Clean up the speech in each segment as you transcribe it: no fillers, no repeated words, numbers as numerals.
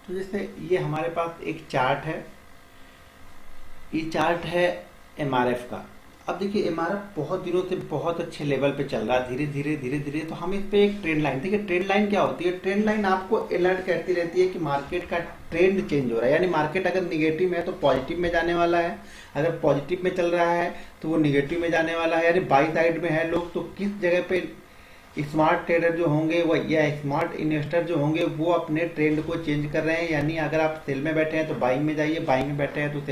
तो जैसे ये हमारे पास एक चार्ट है, ये चार्ट है एमआरएफ का। अब देखिए एमआरएफ बहुत दिनों से बहुत अच्छे लेवल पे चल रहा है, धीरे धीरे धीरे धीरे। तो हम इस पे एक ट्रेंड लाइन, देखिए ट्रेंड लाइन क्या होती है, ट्रेंड लाइन आपको अलर्ट करती रहती है कि मार्केट का ट्रेंड चेंज हो रहा है। यानी मार्केट अगर निगेटिव में है तो पॉजिटिव में जाने वाला है, अगर पॉजिटिव में चल रहा है तो वो निगेटिव में जाने वाला है। यानी बाई साइड में है लोग तो किस जगह पे स्मार्ट ट्रेडर जो होंगे वो या स्मार्ट इन्वेस्टर जो होंगे वो अपने ट्रेंड को चेंज कर रहे हैं। यानी अगर आप सेल में बैठे हैं तो बाइंग में जाइए, बाइंग में बैठे हैं तो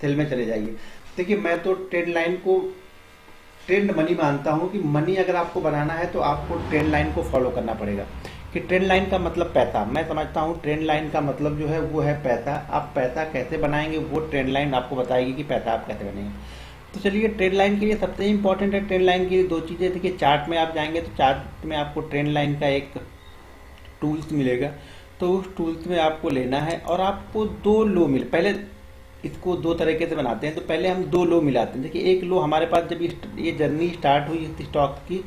सेल में चले जाइए। देखिए मैं तो ट्रेंड लाइन को ट्रेंड मनी मानता हूँ कि मनी अगर आपको बनाना है तो आपको ट्रेंड लाइन को फॉलो करना पड़ेगा। कि ट्रेंड लाइन का मतलब पैसा, मैं समझता हूँ ट्रेंड लाइन का मतलब जो है वो है पैसा। आप पैसा कैसे बनाएंगे वो ट्रेंड लाइन आपको बताएगी कि पैसा आप कैसे बनेंगे। तो चलिए ट्रेंड लाइन के लिए सबसे इंपॉर्टेंट है, ट्रेंड लाइन के लिए दो चीज़ें। देखिए चार्ट में आप जाएंगे तो चार्ट में आपको ट्रेंड लाइन का एक टूल्स मिलेगा, तो उस टूल्स में आपको लेना है और आपको दो लो मिले। पहले इसको दो तरीके से बनाते हैं, तो पहले हम दो लो मिलाते हैं। देखिए एक लो हमारे पास जब ये जर्नी स्टार्ट हुई इस स्टॉक की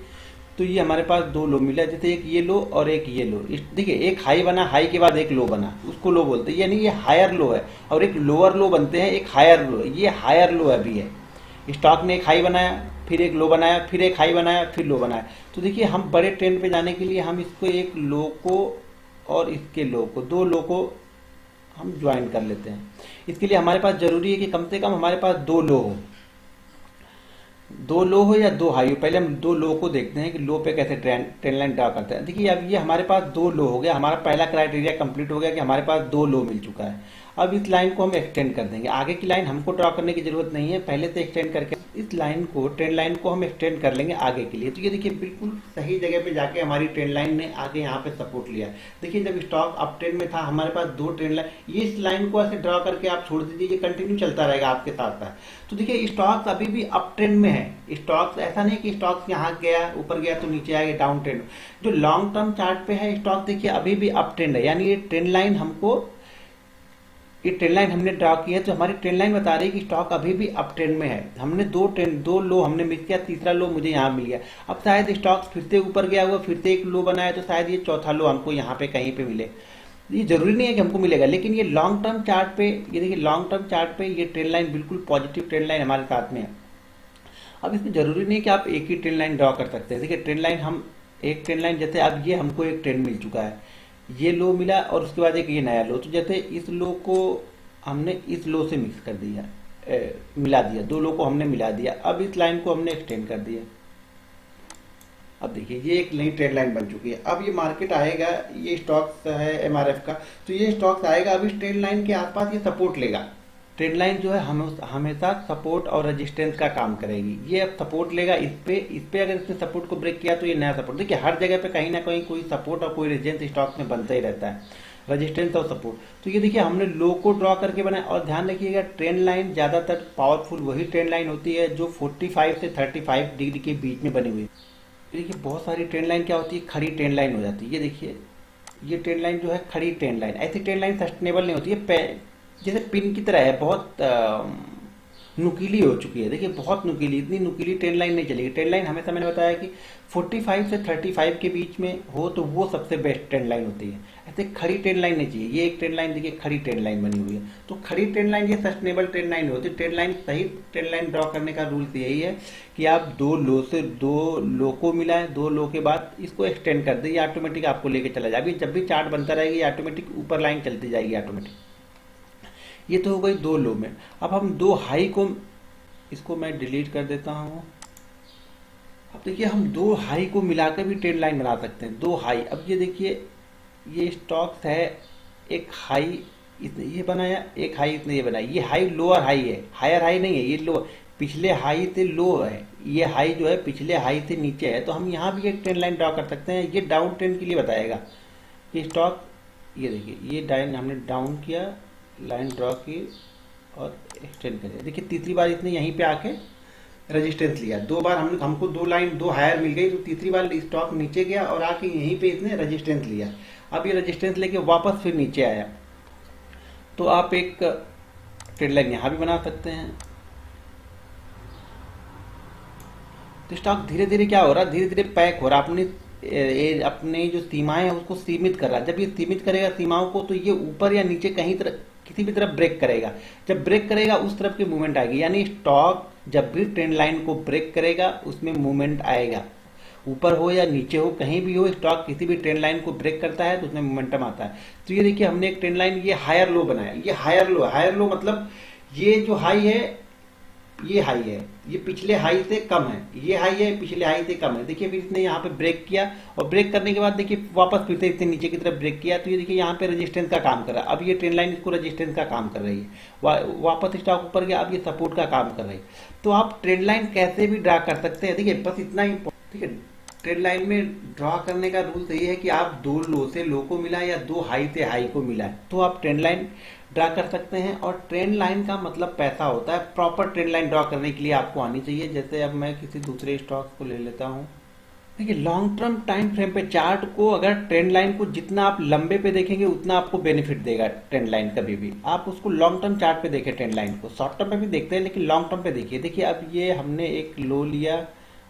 तो ये हमारे पास दो लो मिला, जैसे एक ये लो और एक ये लो। देखिए एक हाई बना, हाई के बाद एक लो बना, उसको लो बोलते हैं। यानी ये हायर लो है और एक लोअर लो बनते हैं, एक हायर लो। ये हायर लो अभी है, स्टॉक ने एक हाई बनाया, फिर एक लो बनाया, फिर एक हाई बनाया, फिर लो बनाया। तो देखिए हम बड़े ट्रेंड पे जाने के लिए हम इसको एक लो को और इसके लो को, दो लो को हम ज्वाइन कर लेते हैं। इसके लिए हमारे पास जरूरी है कि कम से कम हमारे पास दो लो हो, दो लो हो या दो हाई हो। पहले हम दो लो को देखते हैं कि लो पे कैसे ट्रेंड लाइन ड्रा करते हैं। देखिए अब ये हमारे पास दो लो हो गया, हमारा पहला क्राइटेरिया कंप्लीट हो गया कि हमारे पास दो लो मिल चुका है। अब इस लाइन को हम एक्सटेंड कर देंगे, आगे की लाइन हमको ड्रॉ करने की जरूरत नहीं है, पहले से एक्सटेंड करके इस लाइन को, ट्रेंड लाइन को हम एक्सटेंड कर लेंगे आगे के लिए। तो ये देखिए बिल्कुल सही जगह पे जाके हमारी ट्रेंड लाइन ने आगे यहाँ पे सपोर्ट लिया। देखिए जब स्टॉक अप ट्रेंड में था हमारे पास दो ट्रेंड लाइन, ये इस लाइन को ऐसे ड्रॉ करके आप छोड़ दीजिए, ये कंटिन्यू चलता रहेगा आपके साथ साथ। तो देखिए स्टॉक अभी भी अप ट्रेंड में है। स्टॉक ऐसा नहीं कि स्टॉक यहाँ गया ऊपर गया तो नीचे आ गया डाउन ट्रेंड। जो लॉन्ग टर्म चार्ट पे है स्टॉक देखिए अभी भी अप ट्रेंड है। यानी ये ट्रेंड लाइन हमको, ये ट्रेंड लाइन हमने ड्रा की है तो हमारी ट्रेंड लाइन बता रही है कि स्टॉक अभी भी अप ट्रेंड में है। हमने दो लो हमने मिस किया, तीसरा लो मुझे यहाँ मिल गया। अब शायद स्टॉक फिर से ऊपर गया हुआ, फिर से एक लो बनाया तो शायद ये चौथा लो हमको यहाँ पे कहीं पे मिले। ये जरूरी नहीं है कि हमको मिलेगा, लेकिन ये लॉन्ग टर्म चार्ट पे, ये देखिए लॉन्ग टर्म चार्ट पे ये ट्रेंड लाइन बिल्कुल पॉजिटिव ट्रेंड लाइन हमारे साथ में है। अब इसमें जरूरी नहीं है कि आप एक ही ट्रेंड लाइन ड्रॉ कर सकते हैं। देखिए ट्रेंड लाइन हम एक ट्रेंड लाइन, जैसे अब ये हमको एक ट्रेंड मिल चुका है, ये लो मिला और उसके बाद एक ये नया लो। तो जैसे इस लो को हमने इस लो से मिक्स कर दिया, मिला दिया, दो लो को हमने मिला दिया। अब इस लाइन को हमने एक्सटेंड कर दिया। अब देखिए ये एक नई ट्रेंड लाइन बन चुकी है। अब ये मार्केट आएगा, ये स्टॉक्स है एमआरएफ का, तो ये स्टॉक्स आएगा अब इस ट्रेंड लाइन के आसपास ये सपोर्ट लेगा। ट्रेंड लाइन जो है हमेशा सपोर्ट और रेजिस्टेंस का काम करेगी। ये अब सपोर्ट लेगा इस पे अगर इसने सपोर्ट को ब्रेक किया तो ये नया सपोर्ट। देखिए हर जगह पे कहीं ना कहीं कोई सपोर्ट और कोई रेजिस्टेंस स्टॉक में बनता ही रहता है, रेजिस्टेंस और सपोर्ट। तो ये देखिए हमने लो को ड्रॉ करके बनाया। और ध्यान रखिएगा ट्रेंड लाइन ज़्यादातर पावरफुल वही ट्रेंड लाइन होती है जो 45 से 35 डिग्री के बीच में बनी हुई है। देखिए बहुत सारी ट्रेंड लाइन क्या होती है, खड़ी ट्रेंड लाइन हो जाती है। ये देखिए ये ट्रेंड लाइन जो है खड़ी ट्रेंड लाइन, ऐसी ट्रेंड लाइन सस्टेनेबल नहीं होती है, जैसे पिन की तरह है, बहुत नुकीली हो चुकी है। देखिए बहुत नुकीली, इतनी नुकीली ट्रेंड लाइन नहीं चलेगी। ट्रेंड लाइन हमेशा मैंने बताया कि 45 से 35 के बीच में हो तो वो सबसे बेस्ट ट्रेंड लाइन होती है। ऐसे खड़ी ट्रेंड लाइन नहीं चाहिए। ये एक ट्रेंड लाइन देखिए खड़ी ट्रेंड लाइन बनी हुई है, तो खड़ी ट्रेंड लाइन ये सस्टेनेबल ट्रेंड लाइन होती है। ट्रेंड लाइन, सही ट्रेंड लाइन ड्रॉ करने का रूल्स यही है कि आप दो लो से दो लो को मिलाएं, दो लो के बाद इसको एक्सटेंड कर दें, ये ऑटोमेटिक आपको लेके चला जाएगा। जब भी चार्ट बनता रहेगा ऑटोमेटिक ऊपर लाइन चलती जाएगी ऑटोमेटिक। ये तो हो गई दो लो में। अब हम दो हाई को, इसको मैं डिलीट कर देता हूँ। अब देखिए हम दो हाई को मिलाकर भी ट्रेंड लाइन बना सकते हैं, दो हाई। अब ये देखिए ये स्टॉक्स है, एक हाई इसने ये बनाया, एक हाई इसने ये बनाया। ये हाई लोअर हाई है, हायर हाई नहीं है, ये लो पिछले हाई से लो है। ये हाई जो है पिछले हाई से नीचे है, तो हम यहाँ भी एक ट्रेंड लाइन ड्रॉ कर सकते हैं। ये डाउन ट्रेंड के लिए बताएगा कि स्टॉक, ये देखिए ये डाउन हमने डाउन किया, लाइन ड्रॉ की और एक्सटेंड करिए। देखिए तीसरी बार इसने यहीं पे आके रेजिस्टेंस लिया, दो बार हमको दो लाइन दो हायर मिल गई, तो तीसरी बार स्टॉक नीचे गया और आके यहीं पे इसने रेजिस्टेंस लिया। अब ये रेजिस्टेंस लेके वापस फिर नीचे आया, तो आप एक ट्रेंड लाइन यहाँ भी बना सकते हैं। तो स्टॉक धीरे धीरे क्या हो रहा है, धीरे धीरे पैक हो रहा है, अपनी ये अपने जो सीमाएं है उसको सीमित कर रहा है। जब ये सीमित करेगा सीमाओं को, तो ये ऊपर या नीचे कहीं तरफ किसी भी तरफ ब्रेक करेगा। जब ब्रेक करेगा उस तरफ की मूवमेंट आएगी, यानी स्टॉक जब भी ट्रेंड लाइन को ब्रेक करेगा उसमें मूवमेंट आएगा। ऊपर हो या नीचे हो, कहीं भी हो, स्टॉक किसी भी ट्रेंड लाइन को ब्रेक करता है तो उसमें मोमेंटम आता है। तो ये देखिए हमने एक ट्रेंड लाइन, ये हायर लो बनाया, ये हायर लो मतलब ये जो हाई है ये हाई है, ये पिछले हाई से कम है, ये हाई है पिछले हाई से कम है। देखिए फिर इसने यहाँ पे ब्रेक किया और ब्रेक करने के बाद देखिए वापस फिर से इसने नीचे की तरफ ब्रेक किया, तो ये देखिए यहाँ पे रेजिस्टेंस का काम कर रहा है। अब ये ट्रेंड लाइन इसको रेजिस्टेंस का काम कर रही है, वापस स्टॉक ऊपर गया, अब ये सपोर्ट का काम कर रही है। तो आप ट्रेंड लाइन कैसे भी ड्रा कर सकते हैं। देखिए बस इतना ही, ठीक है, ट्रेंड लाइन में ड्रॉ करने का रूल यही है कि आप दो लो से लो को मिला या दो हाई से हाई को मिला तो आप ट्रेंड लाइन ड्रा कर सकते हैं। और ट्रेंड लाइन का मतलब पैसा होता है। प्रॉपर ट्रेंड लाइन ड्रॉ करने के लिए आपको आनी चाहिए। जैसे अब मैं किसी दूसरे स्टॉक को ले लेता हूँ। देखिए लॉन्ग टर्म टाइम फ्रेम पे चार्ट को, अगर ट्रेंड लाइन को जितना आप लंबे पे देखेंगे उतना आपको बेनिफिट देगा ट्रेंड लाइन। कभी भी आप उसको लॉन्ग टर्म चार्ट पे देखें, ट्रेंड लाइन को शॉर्ट टर्म पे भी देखते हैं लेकिन लॉन्ग टर्म पे देखिए। देखिए अब ये हमने एक लो लिया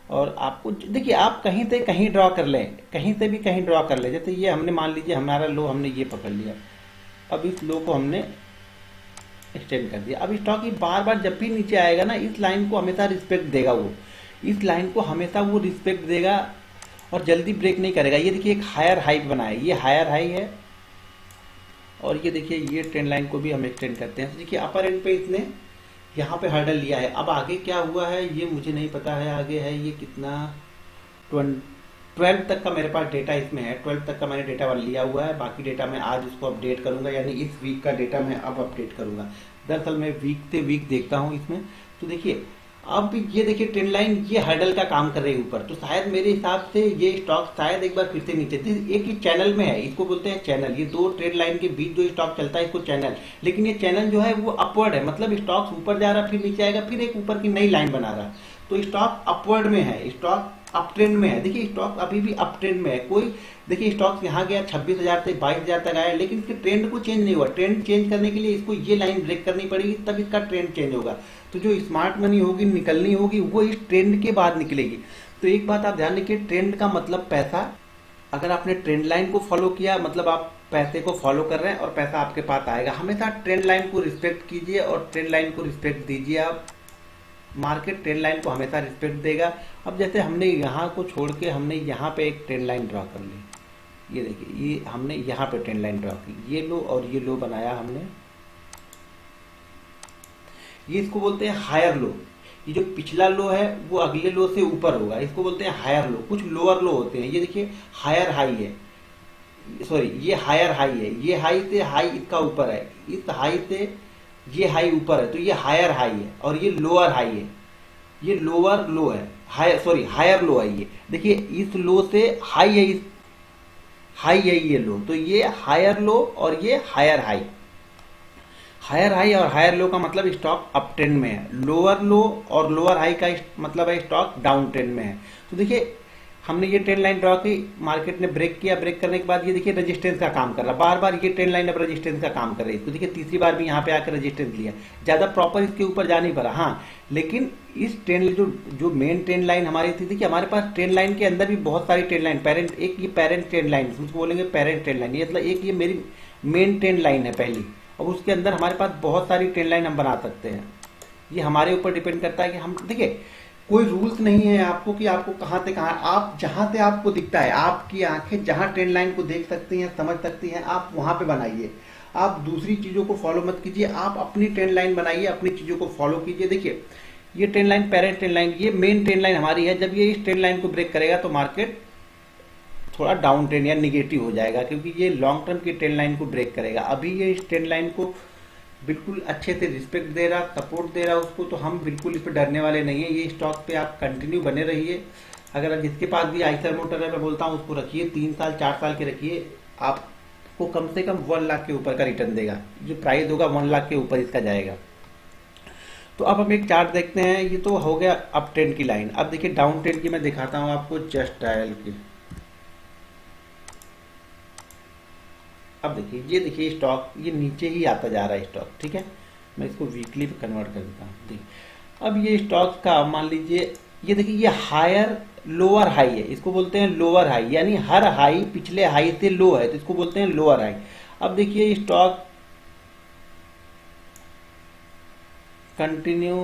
और आपको देखिए आप कहीं से कहीं ड्रॉ कर लें, कहीं से भी कहीं ड्रॉ कर लें। जैसे ये हमने मान लीजिए हमारा लो हमने ये पकड़ लिया, अब इस लो को हमने एक्सटेंड कर दिया। अब स्टॉक ही बार बार जब भी नीचे आएगा ना, इस लाइन को हमेशा रिस्पेक्ट देगा, वो इस लाइन को हमेशा वो रिस्पेक्ट देगा और जल्दी ब्रेक नहीं करेगा। ये देखिए एक हायर हाई बनाया, ये हायर हाई है और ये देखिए ये ट्रेंड लाइन को भी हम एक्सटेंड करते हैं। तो देखिए अपर एंड पे इसने यहाँ पे हर्डल लिया है। अब आगे क्या हुआ है ये मुझे नहीं पता है, आगे है ये कितना 12 तक का मेरे पास डेटा इसमें है। 12 तक का मैंने डेटा लिया हुआ है, बाकी डेटा मैं आज उसको अपडेट करूंगा, यानी इस वीक का डेटा मैं अब अपडेट करूंगा। दरअसल मैं वीक से वीक देखता हूँ इसमें। तो देखिए अब ये देखिए ट्रेंड लाइन ये हर्डल का काम कर रही है ऊपर, तो शायद मेरे हिसाब से ये स्टॉक शायद एक बार फिर से नीचे, एक ही चैनल में है, इसको बोलते हैं चैनल। ये दो ट्रेंड लाइन के बीच जो स्टॉक चलता है इसको चैनल, लेकिन ये चैनल जो है वो अपवर्ड है, मतलब स्टॉक ऊपर जा रहा फिर नीचे आएगा फिर एक ऊपर की नई लाइन बना रहा। तो स्टॉक अपवर्ड में है, स्टॉक अप ट्रेंड में है। देखिए स्टॉक अभी भी अप ट्रेंड में है। कोई देखिए स्टॉक यहाँ गया 26,000 से 22,000 तक आया, लेकिन इसके ट्रेंड को चेंज नहीं हुआ। ट्रेंड चेंज करने के लिए इसको ये लाइन ब्रेक करनी पड़ेगी, तब इसका ट्रेंड चेंज होगा। तो जो स्मार्ट मनी होगी निकलनी होगी वो इस ट्रेंड के बाद निकलेगी। तो एक बात आप ध्यान रखिए, ट्रेंड का मतलब पैसा। अगर आपने ट्रेंड लाइन को फॉलो किया मतलब आप पैसे को फॉलो कर रहे हैं और पैसा आपके पास आएगा। हमेशा ट्रेंड लाइन को रिस्पेक्ट कीजिए और ट्रेंड लाइन को रिस्पेक्ट दीजिए आप। मार्केट ट्रेंड लाइन को हमेशा रिस्पेक्ट देगा। अब जैसे हमने यहाँ को छोड़ के हमने यहाँ पे एक ट्रेंड लाइन ड्रॉ कर ली, ये देखिए ये हमने यहाँ पे ट्रेंड लाइन ड्रॉ की, ये लो और ये लो बनाया हमने, ये इसको बोलते हैं हायर लो। ये जो पिछला लो है वो अगले लो से ऊपर होगा, इसको बोलते हैं हायर लो। कुछ लोअर लो होते हैं, ये देखिए हायर हाई है, सॉरी ये हायर हाई है, ये हाई से हाई इसका ऊपर है, इस हाई से ये हाई ऊपर है, तो ये हायर हाई है। और ये लोअर हाई है, ये लोअर लो है, हायर सॉरी हायर लो है। ये देखिए इस लो से हाई है, इस हाई है ये लो, तो ये हायर लो और ये हायर हाई। हायर हाई और हायर लो का मतलब स्टॉक अप ट्रेंड में है। लोअर लो और लोअर हाई का मतलब है स्टॉक डाउन ट्रेंड में है। तो देखिए हमने ये ट्रेंड लाइन ड्रॉ की, मार्केट ने ब्रेक किया, ब्रेक करने के बाद ये देखिए रेजिस्टेंस का काम कर रहा, बार बार ये ट्रेंड लाइन अब रेजिस्टेंस का काम कर रही है। तो देखिए तीसरी बार भी यहाँ पे आकर रेजिस्टेंस लिया, ज्यादा प्रॉपर इसके ऊपर जा नहीं पड़ा। हाँ लेकिन इस ट्रेंड जो मेन ट्रेंड लाइन हमारी थी, देखिए हमारे पास ट्रेंड लाइन के अंदर भी बहुत सारी ट्रेंड लाइन, पेरेंट एक ये पेरेंट ट्रेंड लाइन उसको बोलेंगे, पेरेंट ट्रेंड लाइन, ये मतलब एक ये मेरी मेन ट्रेंड लाइन है पहली, और उसके अंदर हमारे पास बहुत सारी ट्रेंड लाइन हम बना सकते हैं। ये हमारे ऊपर डिपेंड करता है कि हम, देखिए कोई रूल्स नहीं है आपको कि आपको कहाँ से कहाँ, आप जहां से आपको दिखता है, आपकी आंखें जहां ट्रेंड लाइन को देख सकती हैं समझ सकती हैं, आप वहां पे बनाइए। आप दूसरी चीजों को फॉलो मत कीजिए, आप अपनी ट्रेंड लाइन बनाइए, अपनी चीजों को फॉलो कीजिए। देखिए ये trend line parent trend line, ये मेन ट्रेंड लाइन हमारी है। जब ये इस ट्रेंड लाइन को ब्रेक करेगा तो मार्केट थोड़ा डाउन ट्रेंड या निगेटिव हो जाएगा, क्योंकि ये लॉन्ग टर्म की ट्रेंड लाइन को ब्रेक करेगा। अभी ये इस ट्रेंड लाइन को बिल्कुल अच्छे से रिस्पेक्ट दे रहा, सपोर्ट दे रहा उसको, तो हम बिल्कुल इस पर डरने वाले नहीं है। ये स्टॉक पे आप कंटिन्यू बने रहिए। अगर जिसके पास भी आइसर मोटर है मैं बोलता हूँ उसको रखिए, 3 साल 4 साल के रखिए, आपको कम से कम 1 लाख के ऊपर का रिटर्न देगा। जो प्राइस होगा 1 लाख के ऊपर इसका जाएगा। तो अब हम एक चार्ट देखते हैं। ये तो हो गया अप ट्रेंड की लाइन। अब देखिए डाउन ट्रेंड की मैं दिखाता हूँ आपको, जस्ट डायल की। अब देखिए ये देखिए स्टॉक ये नीचे ही आता जा रहा है स्टॉक, ठीक है। मैं इसको वीकली पे कन्वर्ट कर देता हूँ। देखिए अब ये स्टॉक का मान लीजिए, ये देखिए ये हायर लोअर हाई है, इसको बोलते हैं लोअर हाई, यानी हर हाई पिछले हाई से लो है तो इसको बोलते हैं लोअर हाई। अब देखिए स्टॉक कंटिन्यू,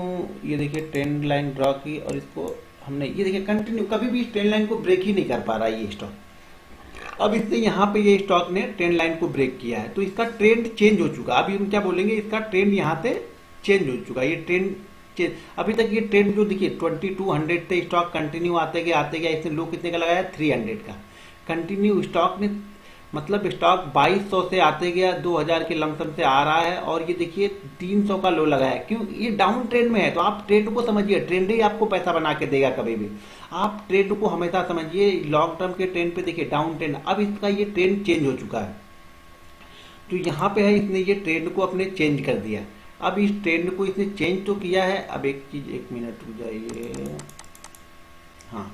ये देखिए ट्रेंड लाइन ड्रॉ की और इसको हमने, ये देखिए कंटिन्यू कभी भी इस ट्रेंड लाइन को ब्रेक ही नहीं कर पा रहा ये स्टॉक। अब इससे यहाँ पे ये स्टॉक ने ट्रेंड लाइन को ब्रेक किया है तो इसका ट्रेंड चेंज हो चुका। अभी हम क्या बोलेंगे, इसका ट्रेंड यहाँ से चेंज हो चुका है, ये ट्रेंड चेंज। अभी तक ये ट्रेंड जो देखिए 2200 से स्टॉक कंटिन्यू आते गया, इसने लो कितने का लगाया, 300 का कंटिन्यू स्टॉक ने, मतलब स्टॉक 2200 से आते गया 2000 के लमसम से आ रहा है और ये देखिए 300 का लो लगाया। क्यों, ये डाउन ट्रेंड में है। तो आप ट्रेंड को समझिए, ट्रेंड ही आपको पैसा बना के देगा कभी भी। आप ट्रेंड को हमेशा समझिए, लॉन्ग टर्म के ट्रेंड पे देखिए डाउन ट्रेंड, अब इसका ये ट्रेंड चेंज हो चुका है। तो यहाँ पे है इसने ये ट्रेंड को अपने चेंज कर दिया। अब इस ट्रेंड को इसने चेंज तो किया है। अब एक चीज, एक मिनट रुक जाइए, हाँ,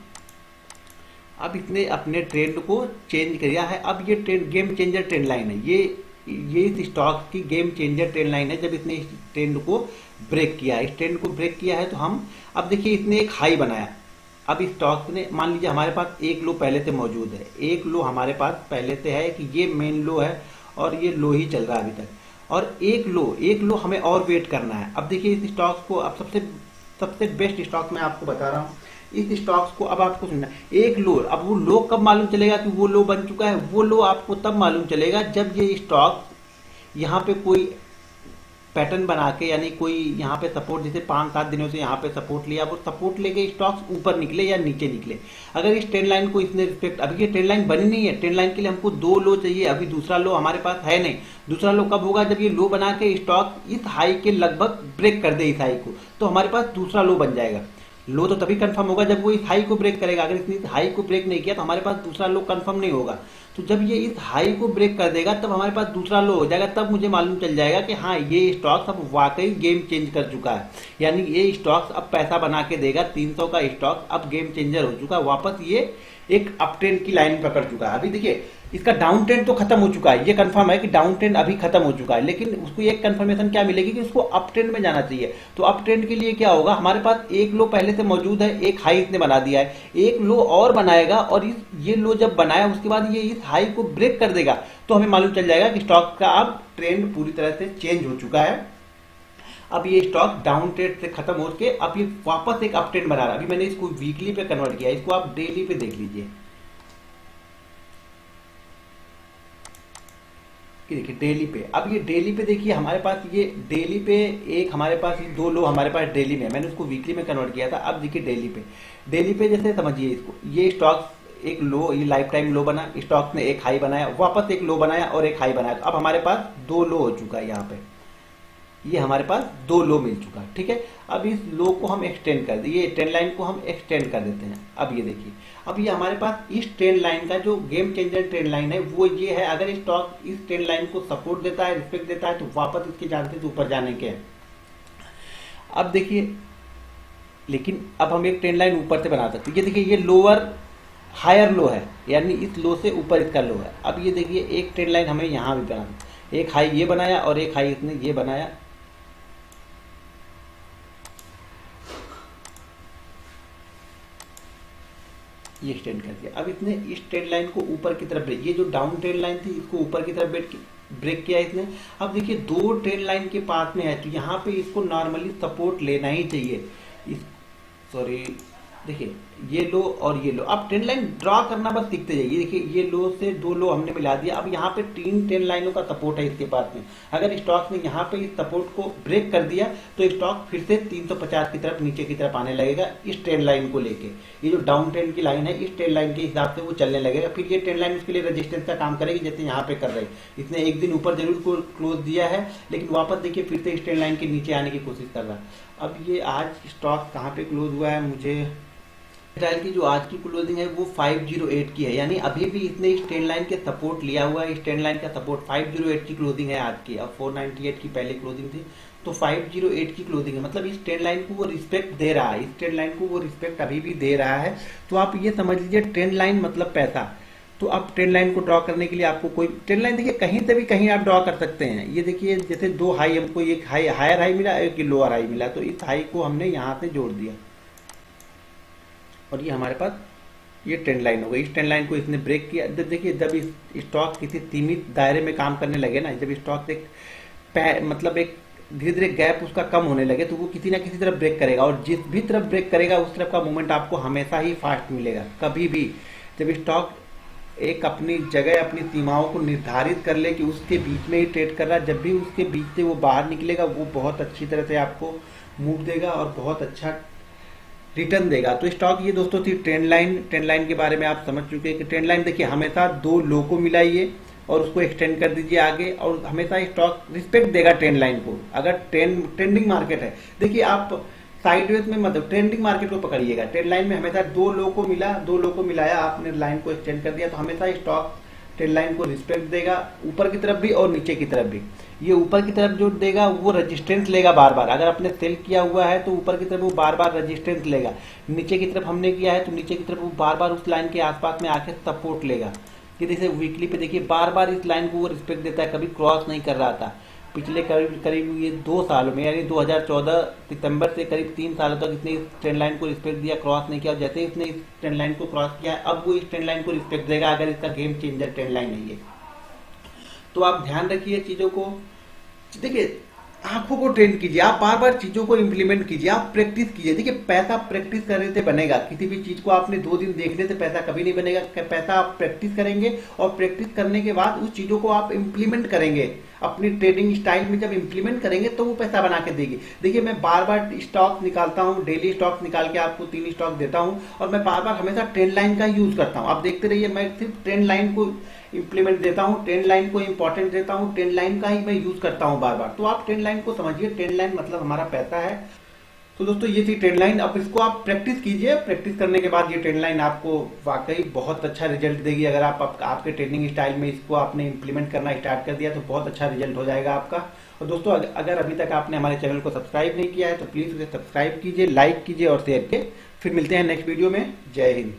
अब इसने अपने ट्रेंड को चेंज किया है। अब ये trend game changer trend line है, ये इस स्टॉक की गेम चेंजर ट्रेंड लाइन है। जब इसने इस ट्रेंड को ब्रेक किया है, इस ट्रेंड को ब्रेक किया है तो हम, अब देखिए इसने एक हाई बनाया। अब इस स्टॉक ने, मान लीजिए हमारे पास एक लो पहले से मौजूद है, एक लो हमारे पास पहले से है कि ये मेन लो है और ये लो ही चल रहा है अभी तक, और एक लो हमें और वेट करना है। अब देखिए इस स्टॉक को, अब सबसे बेस्ट स्टॉक मैं आपको बता रहा हूँ इस स्टॉक्स को। अब आपको सुनना, एक लो, अब वो लो कब मालूम चलेगा कि वो लो बन चुका है, वो लो आपको तब मालूम चलेगा जब ये स्टॉक यहाँ पे कोई पैटर्न बना के, यानी कोई यहाँ पे सपोर्ट, जैसे 5-7 दिनों से यहाँ पे सपोर्ट लिया, वो सपोर्ट लेके स्टॉक्स ऊपर निकले या नीचे निकले। अगर इस ट्रेंड लाइन को इसने रिस्पेक्ट, अभी ये ट्रेंड लाइन बनी नहीं है, ट्रेंड लाइन के लिए हमको 2 लो चाहिए, अभी दूसरा लो हमारे पास है नहीं। दूसरा लो कब होगा, जब ये लो बना के स्टॉक इस हाई के लगभग ब्रेक कर दे इस हाई को, तो हमारे पास दूसरा लो बन जाएगा। लो तो तभी कंफर्म होगा जब वो इस हाई को ब्रेक करेगा। अगर इसने इस हाई को ब्रेक नहीं किया तो हमारे पास दूसरा लो कंफर्म नहीं होगा। तो जब ये इस हाई को ब्रेक कर देगा तब हमारे पास दूसरा लो हो जाएगा, तब मुझे मालूम चल जाएगा कि हाँ ये स्टॉक्स अब वाकई गेम चेंज कर चुका है, यानी ये स्टॉक्स अब पैसा बना के देगा। 300 का स्टॉक अब गेम चेंजर हो चुका है, वापस ये एक अप ट्रेंड की लाइन पकड़ चुका है। अभी देखिए इसका डाउन ट्रेंड तो खत्म हो चुका है, ये कंफर्म है कि डाउन ट्रेंड अभी खत्म हो चुका है, लेकिन उसको एक कंफर्मेशन क्या मिलेगी कि उसको अप ट्रेंड में जाना चाहिए। तो अप ट्रेंड के लिए क्या होगा, हमारे पास एक लो पहले से मौजूद है, एक हाई इसने बना दिया है, एक लो और बनाएगा और ये लो जब बनाया उसके बाद ये इस हाई को ब्रेक कर देगा, तो हमें मालूम चल जाएगा कि स्टॉक का अब ट्रेंड पूरी तरह से चेंज हो चुका है। अब ये स्टॉक डाउन ट्रेंड से खत्म हो के अब ये वापस एक अप ट्रेंड बना रहा है। अभी मैंने इसको वीकली पे कन्वर्ट किया, इसको आप डेली पे देख लीजिए। देखिए डेली पे, अब ये डेली पे देखिए हमारे पास ये डेली पे एक, हमारे पास ये 2 लो हमारे पास डेली में, मैंने उसको वीकली में कन्वर्ट किया था। अब देखिए डेली पे जैसे समझिए इसको, ये स्टॉक एक लो, ये लाइफ टाइम लो बना, स्टॉक ने एक हाई बनाया, वापस एक लो बनाया और एक हाई बनाया। तो अब हमारे पास 2 लो हो चुका है, यहाँ पे ये हमारे पास 2 लो मिल चुका है, ठीक है। अब इस लो को हम एक्सटेंड कर दिए, ट्रेंड लाइन को हम एक्सटेंड कर देते हैं। अब ये देखिए, अब ये हमारे पास इस ट्रेंड लाइन का जो गेम चेंजर ट्रेंड लाइन है वो ये है। अगर स्टॉक इस ट्रेंड लाइन को सपोर्ट देता है, रिस्पेक्ट देता है, तो वापस इसके चांसेस ऊपर जाने के हैं। अब देखिए, लेकिन अब हम एक ट्रेंड लाइन ऊपर से बना सकते हैं। ये देखिए, ये लोअर हायर लो है, यानी इस लो से ऊपर इसका लो है। अब ये देखिए एक ट्रेंड लाइन हमें यहाँ भी बना, एक हाई ये बनाया और एक हाई इसने ये बनाया, ये एक्सटेंड कर दिया। अब इसने इस ट्रेंड लाइन को ऊपर की तरफ ब्रेक, ये जो डाउन ट्रेंड लाइन थी इसको ऊपर की तरफ ब्रेक किया इसने। अब देखिए 2 ट्रेंड लाइन के पास में है, तो यहाँ पे इसको नॉर्मली सपोर्ट लेना ही चाहिए। सॉरी, देखिए ये लो और ये लो, अब ट्रेंड लाइन ड्रॉ करना बस सीखते जाइए। देखिए ये लो से 2 लो हमने मिला दिया। अब यहाँ पे 3 ट्रेंड लाइनों का सपोर्ट है इसके पास में। अगर स्टॉक ने यहाँ पे इस सपोर्ट को ब्रेक कर दिया तो स्टॉक फिर से 350 की तरफ नीचे की तरफ आने लगेगा इस ट्रेंड लाइन को लेके। ये जो डाउन ट्रेंड की लाइन है, इस ट्रेंड लाइन के हिसाब से वो चलने लगेगा। फिर ये ट्रेंड लाइन उसके लिए रेजिस्टेंस का काम करेगी, जैसे यहाँ पे कर रही। इसने एक दिन ऊपर जरूर क्लोज दिया है, लेकिन वापस देखिए फिर से इस ट्रेंड लाइन के नीचे आने की कोशिश कर रहा है। अब ये आज स्टॉक कहाँ पे क्लोज हुआ है, मुझे ट्रायल की जो आज की क्लोजिंग है वो 508 की है, यानी अभी भी इसने इस ट्रेंड लाइन के सपोर्ट लिया हुआ है। इस ट्रेंड लाइन का सपोर्ट 508 की क्लोजिंग है आज की। अब 498 की पहले क्लोजिंग थी, तो 508 की क्लोजिंग है। मतलब इस ट्रेंड लाइन को वो रिस्पेक्ट दे रहा है, इस ट्रेंड लाइन को वो रिस्पेक्ट अभी भी दे रहा है। तो आप ये समझ लीजिए ट्रेंड लाइन मतलब पैसा। तो आप ट्रेंड लाइन को ड्रॉ करने के लिए आपको कोई ट्रेंड लाइन देखिए कहीं से भी कहीं आप ड्रॉ कर सकते हैं। ये देखिए जैसे 2 हाई, हमको एक हाई हायर हाई मिला, एक लोअर हाई मिला, तो इस हाई को हमने यहाँ से जोड़ दिया और ये हमारे पास ये ट्रेंड लाइन हो गई। इस ट्रेंड लाइन को इसने ब्रेक किया। जब देखिए, जब इस स्टॉक किसी सीमित दायरे में काम करने लगे ना, जब स्टॉक एक मतलब एक धीरे धीरे गैप उसका कम होने लगे, तो वो किसी ना किसी तरफ ब्रेक करेगा, और जिस भी तरफ ब्रेक करेगा उस तरफ का मूवमेंट आपको हमेशा ही फास्ट मिलेगा। कभी भी जब स्टॉक एक अपनी जगह, अपनी सीमाओं को निर्धारित कर ले कि उसके बीच में ही ट्रेड कर रहा है, जब भी उसके बीच से वो बाहर निकलेगा, वो बहुत अच्छी तरह से आपको मूव देगा और बहुत अच्छा रिटर्न देगा। तो स्टॉक ये दोस्तों थी ट्रेंड लाइन। ट्रेंड लाइन के बारे में आप समझ चुके हैं कि ट्रेंड लाइन देखिए हमेशा दो लो को मिलाइए और उसको एक्सटेंड कर दीजिए आगे, और हमेशा स्टॉक रिस्पेक्ट देगा ट्रेंड लाइन को। अगर ट्रेंडिंग मार्केट है, देखिए आप साइडवेज में मतलब ट्रेंडिंग मार्केट को पकड़िएगा। ट्रेंड लाइन में हमेशा दो लो को मिला, दो लो को मिलाया, आपने लाइन को एक्सटेंड कर दिया, तो हमेशा स्टॉक ट्रेंड लाइन को रिस्पेक्ट देगा, ऊपर की तरफ भी और नीचे की तरफ भी। ये ऊपर की तरफ जो देगा वो रेजिस्टेंस लेगा बार बार। अगर आपने सेल किया हुआ है तो ऊपर की तरफ वो बार बार रेजिस्टेंस लेगा, नीचे की तरफ हमने किया है तो नीचे की तरफ वो बार बार उस लाइन के आसपास में आके सपोर्ट लेगा। कि जैसे वीकली पे देखिए बार बार इस लाइन को वो रिस्पेक्ट देता है, कभी क्रॉस नहीं कर रहा था। पिछले करीब करीब ये 2 सालों में, यानी 2014 सितंबर से करीब 3 सालों तक इसने इस ट्रेंड लाइन को रिस्पेक्ट दिया, क्रॉस नहीं किया। जैसे इसने इस ट्रेंड लाइन को क्रॉस किया, अब वो इस ट्रेंड लाइन को रिस्पेक्ट देगा, अगर इसका गेम चेंजर ट्रेंड लाइन नहीं है। तो आप ध्यान रखिए चीजों को। देखिए आंखों को ट्रेन कीजिए, आप बार बार चीजों को इंप्लीमेंट कीजिए, आप प्रैक्टिस कीजिए। देखिए पैसा प्रैक्टिस करने से बनेगा। किसी भी चीज को आपने 2 दिन देखने से पैसा कभी नहीं बनेगा। पैसा आप प्रैक्टिस करेंगे, और प्रैक्टिस करने के बाद उस चीजों को आप इंप्लीमेंट करेंगे अपनी ट्रेडिंग स्टाइल में। जब इंप्लीमेंट करेंगे तो वो पैसा बना के देगी। देखिए मैं बार बार स्टॉक निकालता हूँ, डेली स्टॉक निकाल के आपको 3 स्टॉक देता हूँ, और मैं बार बार हमेशा ट्रेंड लाइन का यूज करता हूँ। आप देखते रहिए, मैं सिर्फ ट्रेंड लाइन को इंप्लीमेंट देता हूँ, ट्रेंड लाइन को इंपॉर्टेंट देता हूँ, ट्रेंड लाइन का ही मैं यूज करता हूँ बार बार। तो आप ट्रेंड लाइन को समझिए, ट्रेंड लाइन मतलब हमारा पैसा है। तो दोस्तों ये थी ट्रेंड लाइन। अब इसको आप प्रैक्टिस कीजिए, प्रैक्टिस करने के बाद ये ट्रेंड लाइन आपको वाकई बहुत अच्छा रिजल्ट देगी। अगर आपके ट्रेडिंग स्टाइल में इसको आपने इंप्लीमेंट करना स्टार्ट कर दिया तो बहुत अच्छा रिजल्ट हो जाएगा आपका। और दोस्तों अगर अभी तक आपने हमारे चैनल को सब्सक्राइब नहीं किया है तो प्लीज उसे सब्सक्राइब कीजिए, लाइक कीजिए और शेयर कीजिए। फिर मिलते हैं नेक्स्ट वीडियो में। जय हिंद।